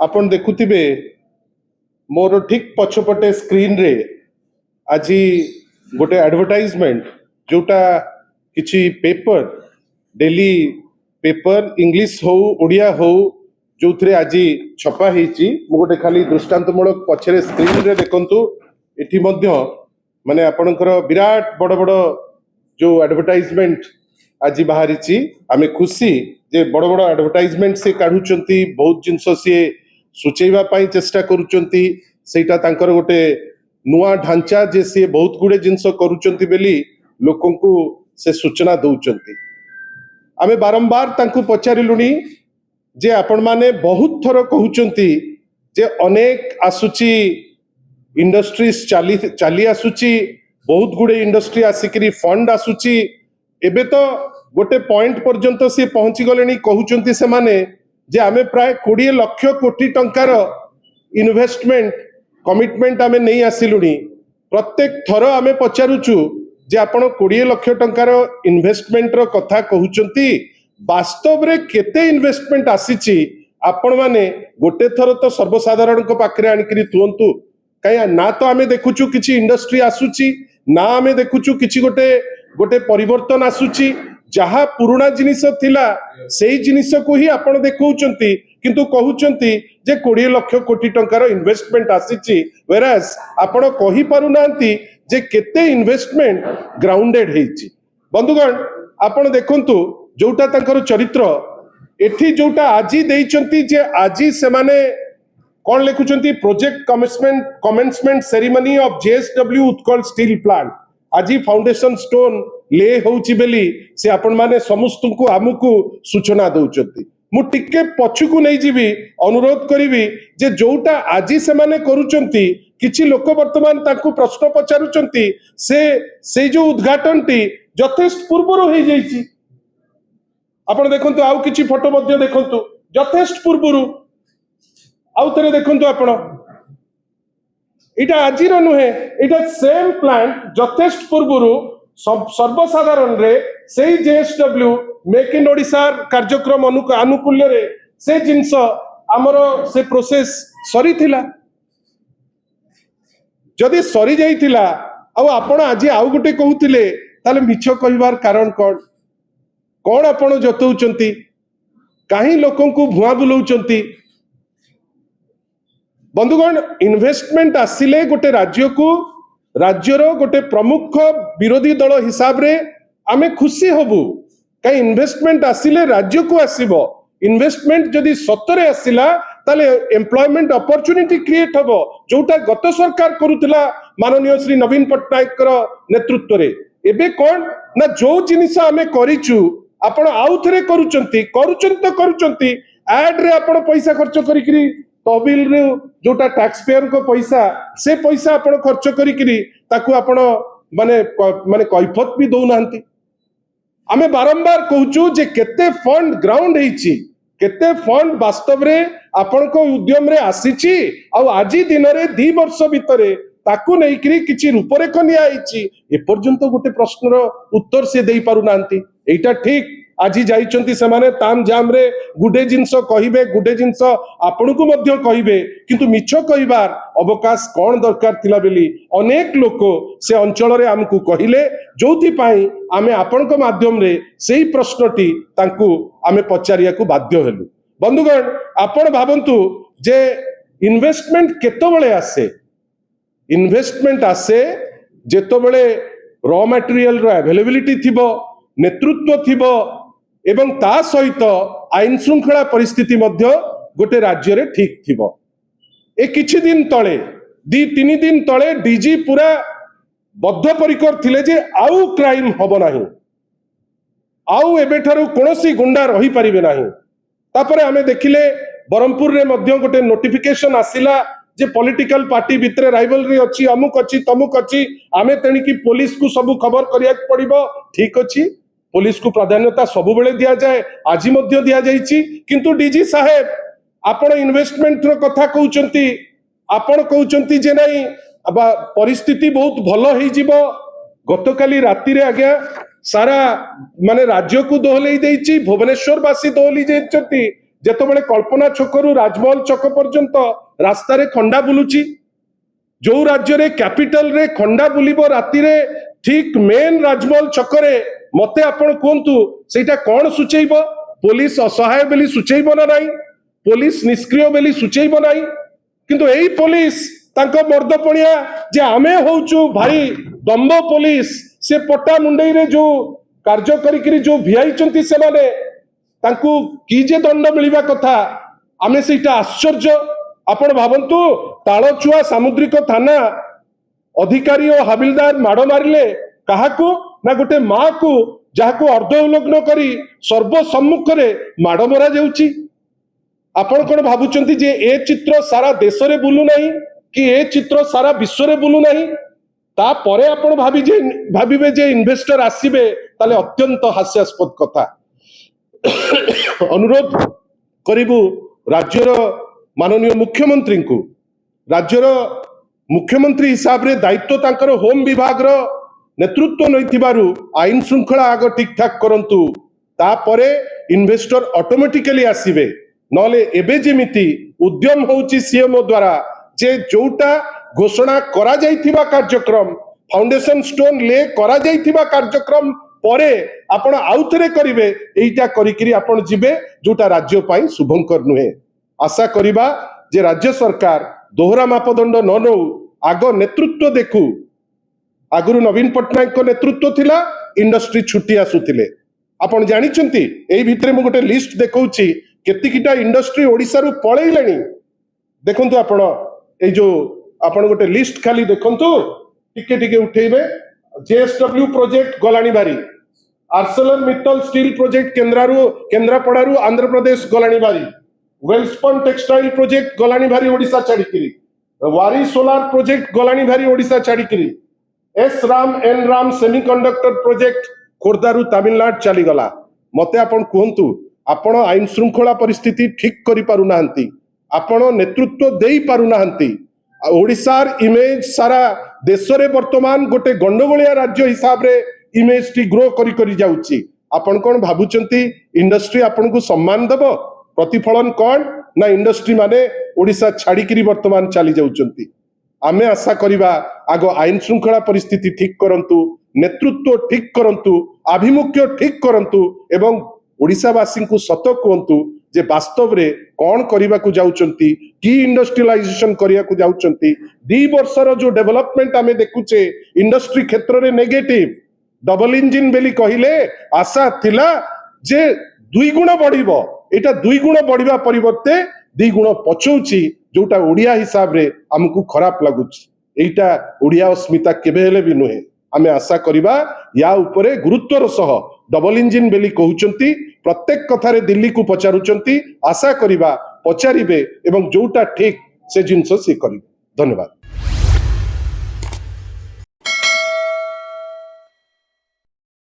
आपण देखुथिबे मोर ठीक पछपटे स्क्रीन रे आज गोटे एडवर्टाइजमेंट जोटा किछि पेपर डेली पेपर इंग्लिश हो ओडिया हो जो थे आज छपा होती गोटे खाली दृष्टांतमूलक पछरे स्क्रीन रे देखंतु एठी मध्य माने आपणकर विराट बड़ बड़ जो एडवर्टाइजमेंट आज बाहरी आमे खुशी जे बड़ बड़ एडवर्टाइजमेंट से काढुचंती बहुत जिनस सी सूचेवा पाई चेष्टा करुचंती सेटा तांकर गोटे नुआ ढांचा जे सी बहुत गुड़े जिनस करुचंती बेली लोकन को से सूचना दउचंती। आमे बारंबार तांकु पचारिलुनी जे आपण माने बहुत थर कहउचंती जे अनेक आसुची इंडस्ट्रीज चाली आसुची बहुत गुड़े इंडस्ट्री आसिकरी फंड आसुची एबे तो गोटे पॉइंट पर्यंत से पहुंची गलेनी कहउचंती से माने जे आमे प्राय 20 लाख कोटी टंकार इन्वेस्टमेंट कमिटमेंट आमे नहीं आसिलुनी प्रत्येक थर आमे पचारुचु जे आपण 20 लाख टंकार इन्वेस्टमेंट रो कथा कहउचंती वास्तव रे केते इन्वेस्टमेंट आसीची आपण माने गोटे थर तो सर्वसाधारण को पाखरे आनिकरी तुंतु कया ना तो आमे देखुचु किछि इंडस्ट्री आसुची ना आमे देखुचु किछि गोटे गोटे परिवर्तन आसुची जहा पुराना जिनिस थिला सेही जिनिस को ही आपण देखौचंती किंतु कहउचंती जे 20 लाख कोटी टंकार इन्वेस्टमेंट आसीची वेरास आपण कहि पारु नांती जे केते इन्वेस्टमेंट ग्राउंडेड हेची। बंधुगण आपण देखंतु जोटा तांकर चरित्र एठी जोटा आजी देइचंती जे आजी से माने कौन लिखुचंती project commencement ceremony of JSW Utkal steel plant आज फाउंडेशन स्टोन ले होउची बेली से आपण माने समस्त को आमुकु सूचना दउचंती। मु टिके पछुकु नै जीवी अनुरोध करिवि जे जोटा आजी से माने करूचंती किछि लोक वर्तमान ताकू प्रश्न पचारुचंती से जो उद्घाटनटी यथेष्ट पूर्वरो हे जाईची आपण देखंतु आउ किछि फोटो मध्ये देखंतु यथेष्ट पूर्वरो आउ थरे देखंतु आपण इटा आजिर नुहे इटा सेम प्लांट यथेष्ट पूर्वरु सर्वसाधारण रे से जेएसडब्ल्यू मेक इन ओडिशा कार्यक्रम अनुकूल्य रे से जिंस आमर से प्रोसेस सरी थिला जदि सरी जाइथिला आ आपण आज आउ गुटे कहउथिले ताले मिछ कहिबार कारण कोन आपण जतौचंती काहे लोकन को भुआ बुलौचंती। बंधुगण इन्वेस्टमेंट आसिले गोटे राज्य को राज्यर गोटे प्रमुख विरोधी दल हिसाब रे आमे खुशी होबु कई इन्वेस्टमेंट आसिले राज्य को आसीबो इन्वेस्टमेंट जदि सतरे आसिला ताले एम्प्लॉयमेंट अपॉर्चुनिटी क्रिएट होबो जोटा गत सरकार करूतिला माननीय श्री नवीन पट्टनायक नेतृत्व रे एबे कोन ना जो जिनिस आमे करिचु आपण आउ थरे करूचंती एड रे आपण पैसा खर्च करिकरी तहबिल रे जोटा टैक्स पेयर को पैसा आपण खर्च करिकरी ताकू आपण माने कैफत भी दउ नांती। आमे बारंबार कहूचु जे केते फंड ग्राउंड हेची केते फंड वास्तव रे आपण को उद्यम रे आसीची आ आजी दिन रे 2 वर्ष भितरे ताकू नेइकरी किछि रूपरेख निया हेची ए पर्यंत गोटे प्रश्नर उत्तर से देई पारु नांती। एटा ठीक आज जाइचंती से माने ताम जाम रे गुडे जिंस कहिबे गुडे जिंस आपनको मध्य कहिबे किंतु मिछ कहिबार अवकाश कोन दरकार थिला बेली अनेक लोक से अंचल रे हमकु कहिले जोथि पाई आमे आपनको माध्यम रे सेही प्रश्नटी तांकु आमे पचारिया को बाध्य हेलु। बंधुगण आपण भाबंतु जे इन्वेस्टमेंट केतबेले आसे इन्वेस्टमेंट आसे जेतबेले रॉ मटेरियल रो अवेलेबिलिटी थिबो नेतृत्व थिबो एवं ता सहित आईन श्रृंखला परिस्थिति मध्य गोटे राज्य रे ठीक थिबो। ए किछि दिन तळे 2-3 दिन तळे डीजी पूरा बद्धपरिकर थिले जे आउ क्राइम हबो नाही आउ एबेठारु कोनोसी गुंडा रही परिबे नाही। तापरे हमें देखिले बरमपुर रे मध्य गोटे नोटिफिकेशन आसिला जे पॉलिटिकल पार्टी भितरे राइवलरी अछि अमुक अछि तमुक अछि आमे तेणिकी पुलिस को सब खबर करिया पड़िबो ठीक अछि पुलिस को प्राधान्यता सब बेले दिया जाए आज मध्य दिया जाइछि किंतु डीजी साहेब आपण इन्वेस्टमेंट रो कथा कहउचंती आपण कहउचंती जे नाही परिस्थिति बहुत भलो हेइ जिवो गतकाली राति रे आज्ञा सारा माने राज्य को दोहलेई देइछि भुवनेश्वर वासी दोहली जेचंती ଯେତେବେଳେ କଳ୍ପନା ଛକରୁ ରାଜମହଲ ଛକ ପର୍ଯ୍ୟନ୍ତ ରାସ୍ତାରେ ଖଣ୍ଡା ବୁଲୁଛି, ଯୋଉ ରାଜ୍ୟରେ କ୍ୟାପିଟାଲ ରେ ଖଣ୍ଡା ବୁଲିବ ରାତିରେ ଠିକ ମେନ୍ ରାଜମହଲ ଛକରେ, ମତେ ଆପଣ କୁହନ୍ତୁ ସେଇଟା କଣ ସୂଚେଇବ? ପୋଲିସ ଅସହାୟ ବୋଲି ସୂଚେଇବ ନା ନାହିଁ? ପୋଲିସ ନିଷ୍କ୍ରିୟ ବୋଲି ସୂଚେଇବ ନାହିଁ? କିନ୍ତୁ ଏଇ ପୋଲିସ ତାଙ୍କ ମର୍ଦ୍ଦପଣିଆ ଯେ ଆମେ ହଉଛୁ ଭାଇ ଦମ୍ବ ପୋଲିସ, ସେ ପଟ୍ଟା ମୁଣ୍ଡେଇରେ ଯୋଉ କାର୍ଯ୍ୟ କରିକିରି ଯୋଉ ଭିଆଇଛନ୍ତି ସେମାନେ, ତାଙ୍କୁ କି ଯେ ଦଣ୍ଡ ମିଳିବା କଥା, ଆମେ ସେଇଟା ଆଶ୍ଚର୍ଯ୍ୟ। ଆପଣ ଭାବନ୍ତୁ, ତାଳଚୁଆ ସାମୁଦ୍ରିକ ଥାନା ଅଧିକାରୀ ଓ ହାବିଲଦାର ମାଡ଼ ମାରିଲେ କାହାକୁ? ନା ଗୋଟେ ମା କୁ, ଯାହାକୁ ଅର୍ଦ୍ଧ ଉଲଗ୍ନ କରି ସର୍ବସମ୍ମୁଖରେ ମାଡ଼ ମରା ଯାଉଛି। ଆପଣ କଣ ଭାବୁଛନ୍ତି ଯେ ଏ ଚିତ୍ର ସାରା ଦେଶରେ ବୁଲୁ ନାହିଁ କି ଏ ଚିତ୍ର ସାରା ବିଶ୍ୱରେ ବୁଲୁ ନାହିଁ? ତାପରେ ଆପଣ ଭାବିବେ ଯେ ଇନଭେଷ୍ଟର ଆସିବେ, ତାହେଲେ ଅତ୍ୟନ୍ତ ହାସ୍ୟାସ୍ପଦ କଥା। ଅନୁରୋଧ କରିବୁ ରାଜ୍ୟର ମାନନୀୟ ମୁଖ୍ୟମନ୍ତ୍ରୀଙ୍କୁ, ରାଜ୍ୟର ମୁଖ୍ୟମନ୍ତ୍ରୀ ହିସାବରେ ଦାୟିତ୍ୱ ତାଙ୍କର ହୋମ ବିଭାଗର ନେତୃତ୍ୱ ନେଇଥିବାରୁ ଆଇନ ଶୃଙ୍ଖଳା ଆଗ ଠିକ ଠାକ କରନ୍ତୁ, ତାପରେ ଇନଭେଷ୍ଟର ଅଟୋମେଟିକାଲି ଆସିବେ। ନହେଲେ ଏବେ ଯେମିତି ଉଦ୍ୟମ ହଉଛି ସିଏମଓ ଦ୍ୱାରା ଯେ ଯୋଉଟା ଘୋଷଣା କରାଯାଇଥିବା କାର୍ଯ୍ୟକ୍ରମ, फाउंडेशन स्टोन ले करा जाइथिबा कार्यक्रम परे आपण आउथरे करिवे, एइटा करिकरी आपण जिबे जोटा राज्य पाई शुभंकर नुहे। आशा करिबा जे राज्य सरकार दोहरा मापदंड न नौ, आग नेतृत्व देखु। आगुरु नवीन पट्टनायक को नेतृत्व थिला, इंडस्ट्री छुट्टी आसुथिले। आपण जानिचंती एई भितरे मु गोटे लिस्ट देखौची केतिकिटा इंडस्ट्री ओडिसा रु पळैलेनी। देखंतु आपण एई जो आपण गोटे लिस्ट खाली देखंतु, टिके टिके उठेइबे। जेएसडब्ल्यू प्रोजेक्ट गलानी बारी, आर्सेलर मित्तल स्टील प्रोजेक्ट केंद्रापड़ारू आंध्र प्रदेश गलानी बारी, वेल्सपन टेक्सटाइल प्रोजेक्ट गलानी भारी ओडिशा छाड़िकिरी, वारी सोलार प्रोजेक्ट गलानी भारी ओडिशा छाड़िकिरी, S RAM N RAM semiconductor project खोर्धारू तमिलनाडु चली गला। मते आपण कहंतु, आपण आईन श्रृंखला परिस्थिति ठीक करि पारु नाहंती, आपण नेतृत्व देई पारु नाहंती। ओडिशार इमेज सारा देश रे वर्तमान गोटे गंडगोलिया राज्य हिसाब रे इमेज टी ग्रो करी करी जाउची। आपण कोन भाबुचंती इंडस्ट्री आपण को सम्मान देबो? प्रतिफलन कौन ना इंडस्ट्री माने ओडिशा छाड़िकी वर्तमान चली जाउचंती। आमे आशा करिबा आगो आईन श्रृंखला परिस्थिति ठीक करंतु, नेतृत्व ठीक करंतु, आभिमुख्य ठीक करंतु एवं ओडिशावासी को सत कहंतु जे वास्तव रे कौन करिबा को जाउचंती, की इंडस्ट्रियलाइजेशन करिया को जाउचंती। 2 वर्षर जो डेवलपमेंट आमे देखुचे इंडस्ट्री क्षेत्र रे नेगेटिव, डबल इंजिन बेली कहिले आशा थिला जे 2 गुण बढ़िबो, एटा 2 गुण बढ़िबा परिवर्ते 2 गुण पछौची, जोटा ओडिया हिसाब रे हमकु खराब लागुची। एटा ओडिया अस्मिता केबे हेले भी नुहे। आमे आशा करिबा या उपरे गुरुत्वर सह डबल इंजिन बेली कहउचंती, प्रत्येक कथारे दिल्ली को पचारुचंती, आशा करिबा पचारिबे एवं जोटा ठीक से जिनस से करिबे। धन्यवाद।